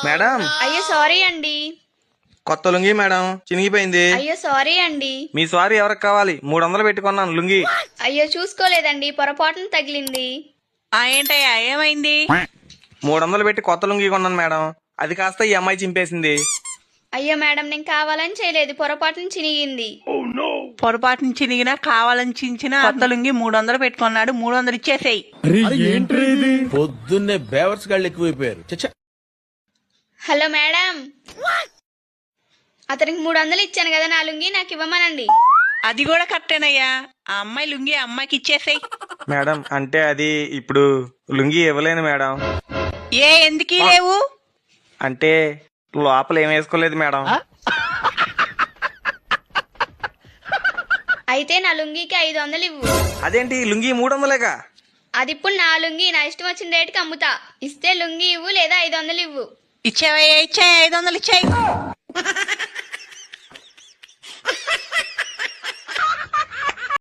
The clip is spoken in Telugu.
మేడం అయ్యో సారీ అండి. కొత్త లుంగి మేడం, చినిగిపోయింది. అయ్యో సారీ అండి. మీ సారీ ఎవరికి కావాలి? 300 పెట్టుకున్నాను లుంగి. అయ్యో చూసుకోలేదండి, పొరపాటున తగిలింది. ఏంటయ్యా ఏమైంది? 300 పెట్టి కొత్త లుంగి కొన్నాను మేడం, అది కాస్త ఈ అమ్మాయి చింపేసింది. అయ్యో మేడం, నేను కావాలని చేయలేదు, పొరపాటున చినిగింది. పొరపాటున చినిగినా కావాలని చించిన కొత్త లుంగి 300 పెట్టుకున్నాడు. 300 ఇచ్చేసేయి. పొద్దున్నే బేవర్స్ గాళ్ళు ఎక్కువైపోయారు. చచ్చా. హలో మేడం, అతనికి 300 ఇచ్చాను కదా, నా లుంగి నాకు ఇవ్వమనండి. అది కూడా కరెక్టేనయ్యా. ఆ అమ్మాయి లుంగి అమ్మాయికి ఇచ్చేసేయి. మేడం అంటే అది ఇప్పుడు లుంగి ఇవ్వలేను మేడం. ఎందుకీ లేవు? అంటే లోపల ఏం వేసుకోలేదు మేడం. అయితే నా లుంగికి 500 ఇవ్వు. అదేంటి లుంగి 300లేగా? అది ఇప్పుడు నా లుంగి, నా ఇష్టం వచ్చిన రేటుకి అమ్ముతా. ఇస్తే లుంగి ఇవ్వు, లేదా 500 ఇవ్వు. ఇచ్చేవయ్యా, ఇచ్చాయి. 500 ఇచ్చాయి.